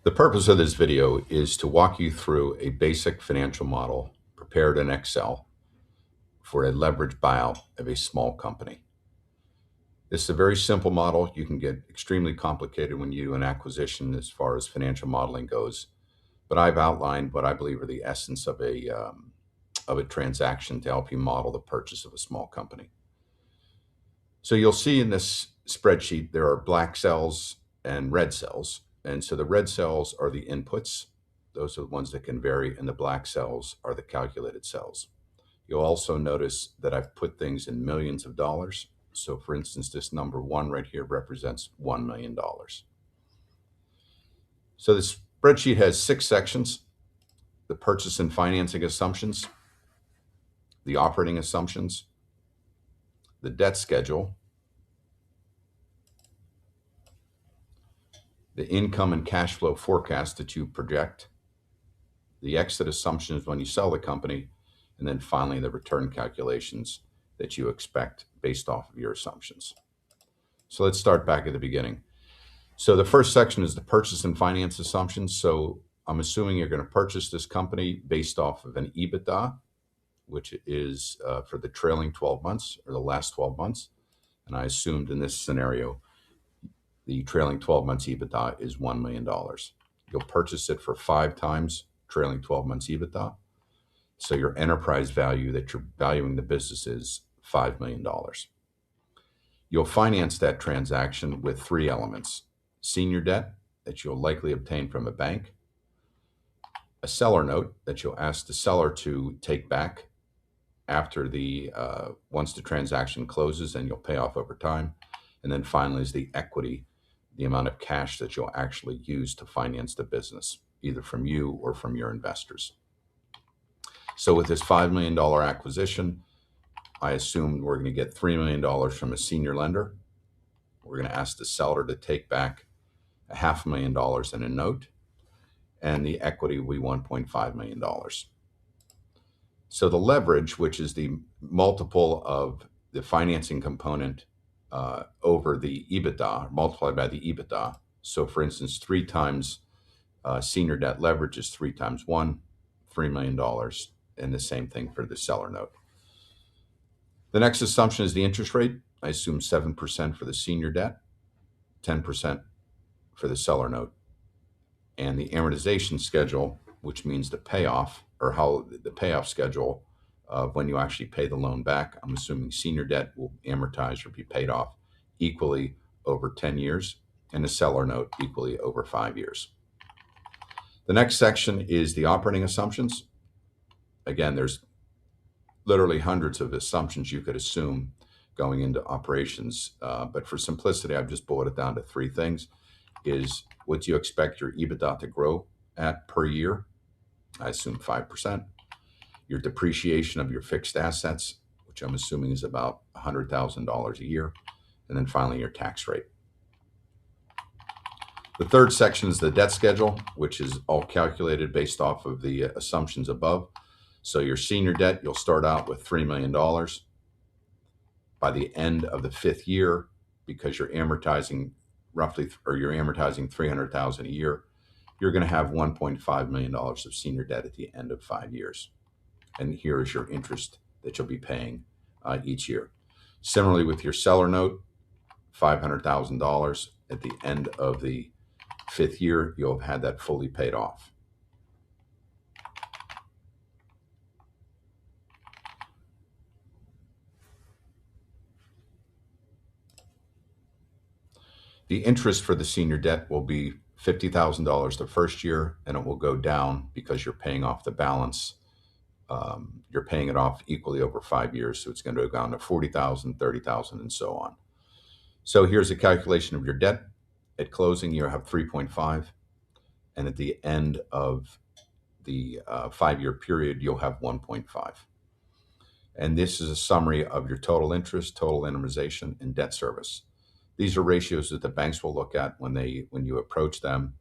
The purpose of this video is to walk you through a basic financial model prepared in Excel for a leveraged buyout of a small company. This is a very simple model. You can get extremely complicated when you do an acquisition as far as financial modeling goes, but I've outlined what I believe are the essence of a transaction to help you model the purchase of a small company. So you'll see in this spreadsheet there are black cells and red cells. And so the red cells are the inputs. Those are the ones that can vary, and the black cells are the calculated cells. You'll also notice that I've put things in millions of dollars. So for instance, this number 1 right here represents $1 million. So this spreadsheet has 6 sections: the purchase and financing assumptions, the operating assumptions, the debt schedule, the income and cash flow forecast that you project, the exit assumptions when you sell the company, and then finally the return calculations that you expect based off of your assumptions. So let's start back at the beginning. So the first section is the purchase and finance assumptions. So I'm assuming you're going to purchase this company based off of an EBITDA, which is for the trailing 12 months or the last 12 months. And I assumed in this scenario, the trailing 12 months EBITDA is $1 million. You'll purchase it for 5 times trailing 12 months EBITDA. So your enterprise value that you're valuing the business is $5 million. You'll finance that transaction with 3 elements: senior debt that you'll likely obtain from a bank, a seller note that you'll ask the seller to take back after once the transaction closes, and you'll pay off over time. And then finally is the equity, the amount of cash that you'll actually use to finance the business, either from you or from your investors. So with this $5 million acquisition, I assume we're going to get $3 million from a senior lender. We're going to ask the seller to take back $500,000 in a note, and the equity will be $1.5 million. So the leverage, which is the multiple of the financing component over the EBITDA, multiplied by the EBITDA. So for instance, 3 times senior debt leverage is 3 times 1, $3 million, and the same thing for the seller note. The next assumption is the interest rate. I assume 7% for the senior debt, 10% for the seller note, and the amortization schedule, which means the payoff, or how the payoff schedule of when you actually pay the loan back. I'm assuming senior debt will amortize or be paid off equally over 10 years, and the seller note equally over 5 years. The next section is the operating assumptions. Again, there's literally hundreds of assumptions you could assume going into operations, but for simplicity, I've just boiled it down to 3 things. Is what you expect your EBITDA to grow at per year. I assume 5%. Your depreciation of your fixed assets, which I'm assuming is about $100,000 a year. And then finally, your tax rate. The third section is the debt schedule, which is all calculated based off of the assumptions above. So your senior debt, you'll start out with $3 million. By the end of the 5th year, because you're amortizing you're amortizing $300,000 a year, you're going to have $1.5 million of senior debt at the end of 5 years. And here is your interest that you'll be paying each year. Similarly, with your seller note, $500,000 at the end of the 5th year, you'll have had that fully paid off. The interest for the senior debt will be $50,000 the first year, and it will go down because you're paying off the balance. You're paying it off equally over 5 years, so it's going to go down to $40,000, $30,000, and so on. So here's a calculation of your debt. At closing, you have 3.5, and at the end of the 5-year period, you'll have 1.5. And this is a summary of your total interest, total amortization, and debt service. These are ratios that the banks will look at when you approach them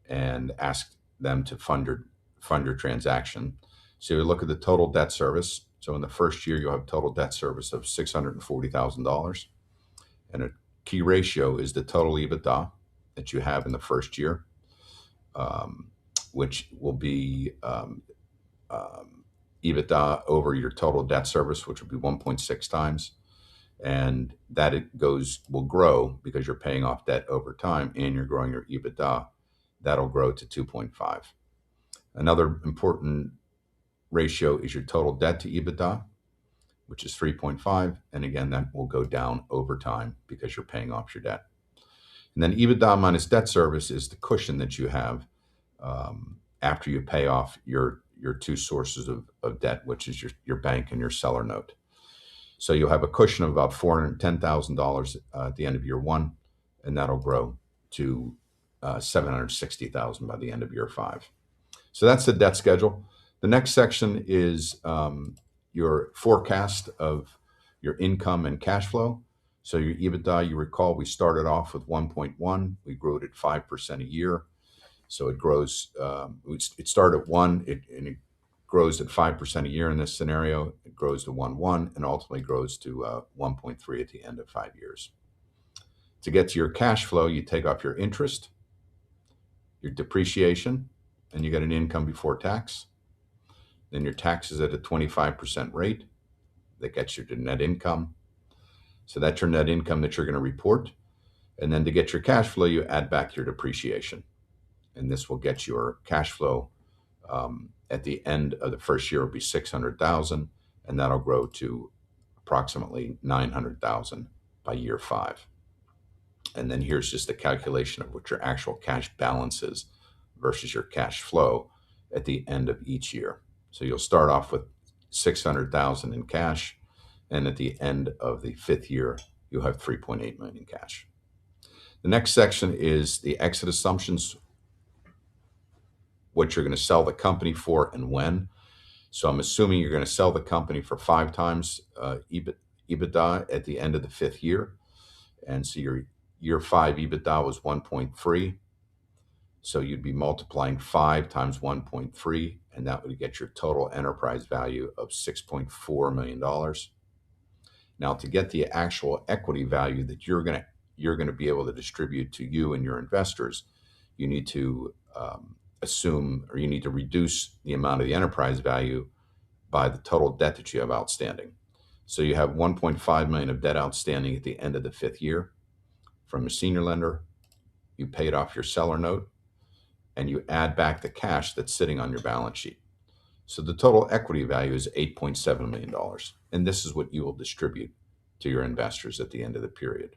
and ask them to fund your transaction. So you look at the total debt service. So in the first year, you'll have total debt service of $640,000. And a key ratio is the total EBITDA that you have in the first year which will be EBITDA over your total debt service, which would be 1.6 times. And that will grow because you're paying off debt over time and you're growing your EBITDA. That'll grow to 2.5. Another important ratio is your total debt to EBITDA, which is 3.5. And again, that will go down over time because you're paying off your debt. And then EBITDA minus debt service is the cushion that you have after you pay off your two sources of debt, which is your bank and your seller note. So you'll have a cushion of about $410,000 at the end of year one, and that'll grow to $760,000 by the end of year five. So that's the debt schedule. The next section is your forecast of your income and cash flow. So your EBITDA, you recall, we started off with 1.1. We grew it at 5% a year. So it grows. It started at 1, and it grows at 5% a year in this scenario. It grows to 1.1 and ultimately grows to 1.3 at the end of 5 years. To get to your cash flow, you take off your interest, your depreciation, and you get an income before tax. Then your taxes at a 25% rate. That gets you to net income. So that's your net income that you're going to report. And then to get your cash flow, you add back your depreciation. And this will get your cash flow at the end of the first year will be 600,000, and that'll grow to approximately 900,000 by year five. And then here's just a calculation of what your actual cash balance is versus your cash flow at the end of each year. So you'll start off with 600,000 in cash, and at the end of the fifth year, you'll have 3.8 million in cash. The next section is the exit assumptions, what you're going to sell the company for and when. So I'm assuming you're going to sell the company for 5 times EBITDA at the end of the fifth year. And so your year 5 EBITDA was 1.3. So you'd be multiplying 5 times 1.3, and that would get your total enterprise value of $6.4 million. Now, to get the actual equity value that you're going to be able to distribute to you and your investors, you need to you need to reduce the amount of the enterprise value by the total debt that you have outstanding. So you have 1.5 million of debt outstanding at the end of the fifth year from a senior lender. You paid off your seller note, and you add back the cash that's sitting on your balance sheet. So the total equity value is $8.7 million. And this is what you will distribute to your investors at the end of the period.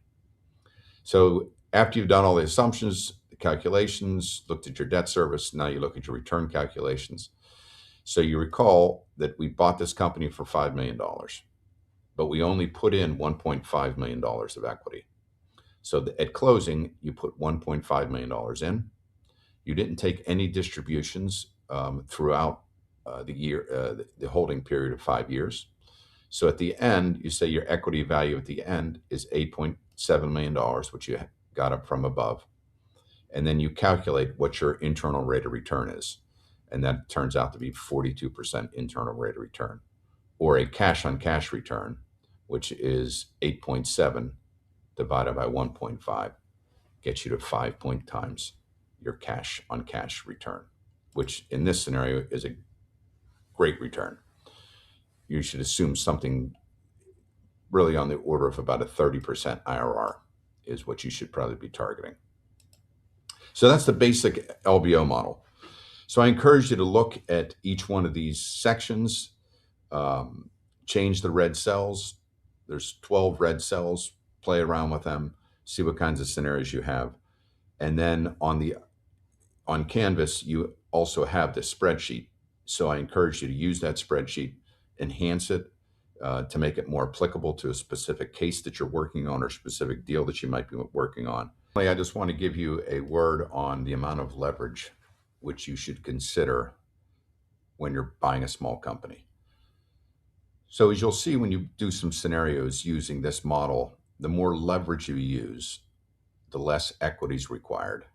So after you've done all the assumptions, the calculations, looked at your debt service, now you look at your return calculations. So you recall that we bought this company for $5 million, but we only put in $1.5 million of equity. So at closing, you put $1.5 million in. You didn't take any distributions throughout the holding period of 5 years. So at the end, you say your equity value at the end is $8.7 million, which you got up from above. And then you calculate what your internal rate of return is. And that turns out to be 42% internal rate of return, or a cash on cash return, which is 8.7 divided by 1.5, gets you to 5 times your cash on cash return, which in this scenario is a great return. You should assume something really on the order of about a 30% IRR is what you should probably be targeting. So that's the basic LBO model. So I encourage you to look at each one of these sections, change the red cells. There's 12 red cells, play around with them, see what kinds of scenarios you have. And then on Canvas, you also have the spreadsheet. So I encourage you to use that spreadsheet, enhance it to make it more applicable to a specific case that you're working on or specific deal that you might be working on. I just want to give you a word on the amount of leverage which you should consider when you're buying a small company. So as you'll see when you do some scenarios using this model, the more leverage you use, the less equity is required.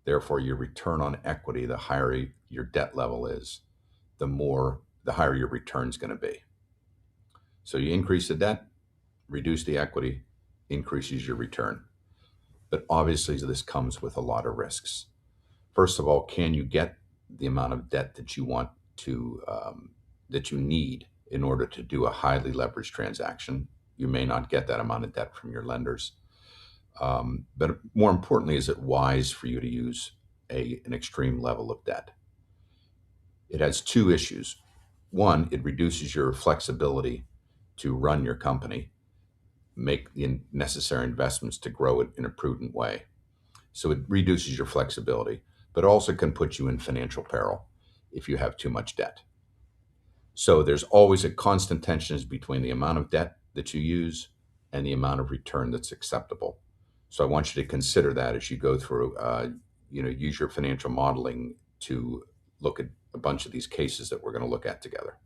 Therefore, your return on equity, the higher your debt level is, the higher your return is going to be. So you increase the debt, reduce the equity, increases your return. But obviously, this comes with a lot of risks. First of all, can you get the amount of debt that you want to, that you need in order to do a highly leveraged transaction? You may not get that amount of debt from your lenders. But more importantly, is it wise for you to use an extreme level of debt? It has two issues. One, it reduces your flexibility to run your company, make the necessary investments to grow it in a prudent way. So it reduces your flexibility, but also can put you in financial peril if you have too much debt. So there's always a constant tension between the amount of debt that you use and the amount of return that's acceptable. So I want you to consider that as you go through, use your financial modeling to look at a bunch of these cases that we're going to look at together.